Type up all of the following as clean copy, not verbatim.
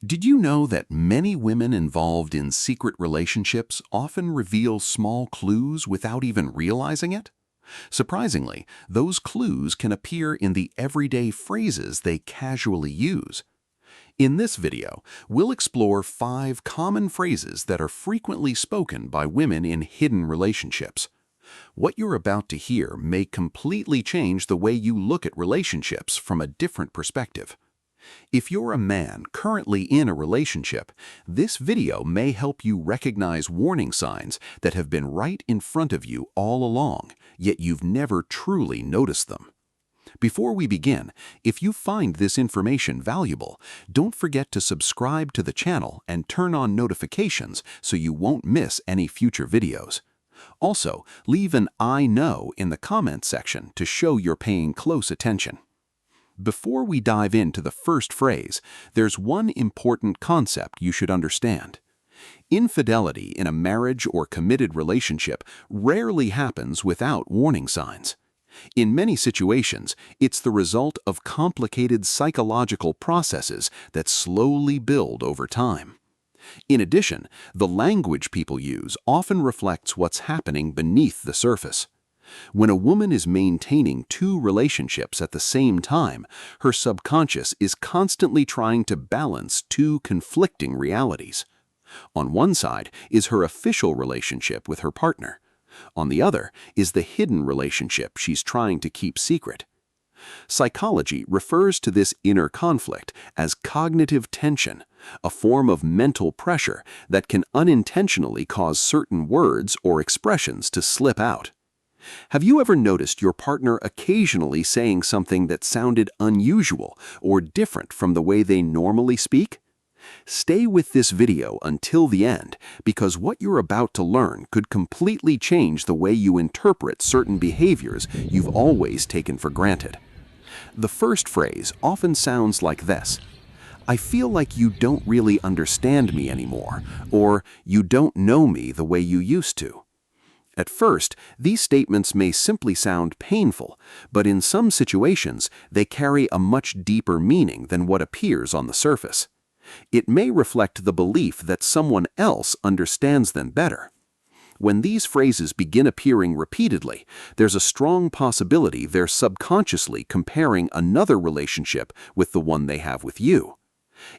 Did you know that many women involved in secret relationships often reveal small clues without even realizing it? Surprisingly, those clues can appear in the everyday phrases they casually use. In this video, we'll explore 5 common phrases that are frequently spoken by women in hidden relationships. What you're about to hear may completely change the way you look at relationships from a different perspective. If you're a man currently in a relationship, this video may help you recognize warning signs that have been right in front of you all along, yet you've never truly noticed them. Before we begin, if you find this information valuable, don't forget to subscribe to the channel and turn on notifications so you won't miss any future videos. Also, leave an "I know" in the comment section to show you're paying close attention. Before we dive into the first phrase, there's one important concept you should understand. Infidelity in a marriage or committed relationship rarely happens without warning signs. In many situations, it's the result of complicated psychological processes that slowly build over time. In addition, the language people use often reflects what's happening beneath the surface. When a woman is maintaining 2 relationships at the same time, her subconscious is constantly trying to balance 2 conflicting realities. On one side is her official relationship with her partner. On the other is the hidden relationship she's trying to keep secret. Psychology refers to this inner conflict as cognitive tension, a form of mental pressure that can unintentionally cause certain words or expressions to slip out. Have you ever noticed your partner occasionally saying something that sounded unusual or different from the way they normally speak? Stay with this video until the end, because what you're about to learn could completely change the way you interpret certain behaviors you've always taken for granted. The first phrase often sounds like this: "I feel like you don't really understand me anymore," or "you don't know me the way you used to." At first, these statements may simply sound painful, but in some situations, they carry a much deeper meaning than what appears on the surface. It may reflect the belief that someone else understands them better. When these phrases begin appearing repeatedly, there's a strong possibility they're subconsciously comparing another relationship with the one they have with you.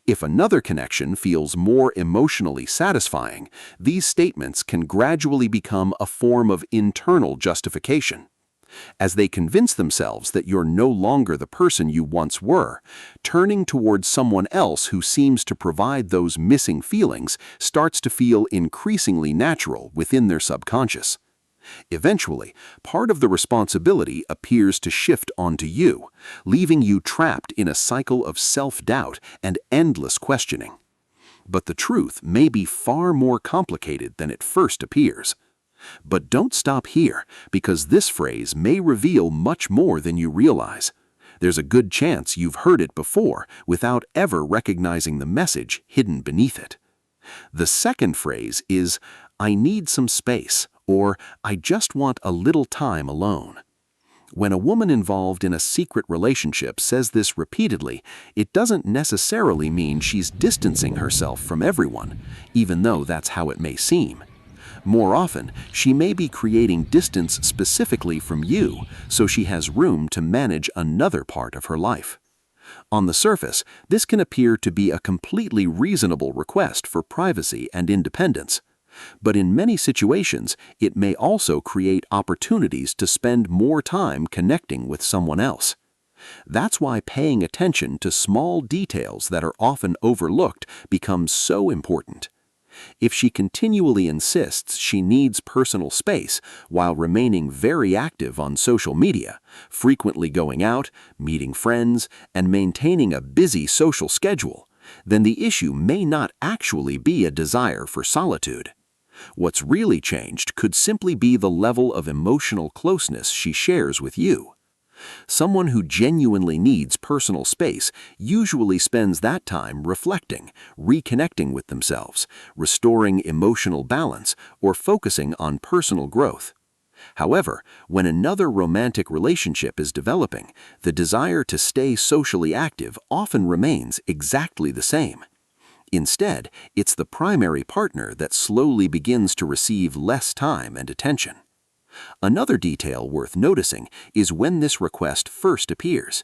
If another connection feels more emotionally satisfying, these statements can gradually become a form of internal justification. As they convince themselves that you're no longer the person you once were, turning towards someone else who seems to provide those missing feelings starts to feel increasingly natural within their subconscious. Eventually, part of the responsibility appears to shift onto you, leaving you trapped in a cycle of self-doubt and endless questioning. But the truth may be far more complicated than it first appears. But don't stop here, because this phrase may reveal much more than you realize. There's a good chance you've heard it before without ever recognizing the message hidden beneath it. The second phrase is, "I need some space," or "I just want a little time alone." When a woman involved in a secret relationship says this repeatedly, it doesn't necessarily mean she's distancing herself from everyone, even though that's how it may seem. More often, she may be creating distance specifically from you, so she has room to manage another part of her life. On the surface, this can appear to be a completely reasonable request for privacy and independence. But in many situations, it may also create opportunities to spend more time connecting with someone else. That's why paying attention to small details that are often overlooked becomes so important. If she continually insists she needs personal space while remaining very active on social media, frequently going out, meeting friends, and maintaining a busy social schedule, then the issue may not actually be a desire for solitude. What's really changed could simply be the level of emotional closeness she shares with you. Someone who genuinely needs personal space usually spends that time reflecting, reconnecting with themselves, restoring emotional balance, or focusing on personal growth. However, when another romantic relationship is developing, the desire to stay socially active often remains exactly the same. Instead, it's the primary partner that slowly begins to receive less time and attention. Another detail worth noticing is when this request first appears.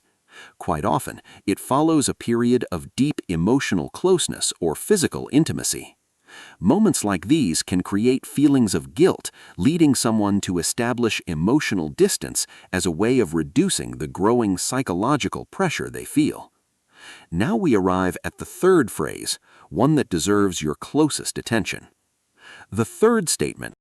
Quite often, it follows a period of deep emotional closeness or physical intimacy. Moments like these can create feelings of guilt, leading someone to establish emotional distance as a way of reducing the growing psychological pressure they feel. Now we arrive at the third phrase, one that deserves your closest attention. The third statement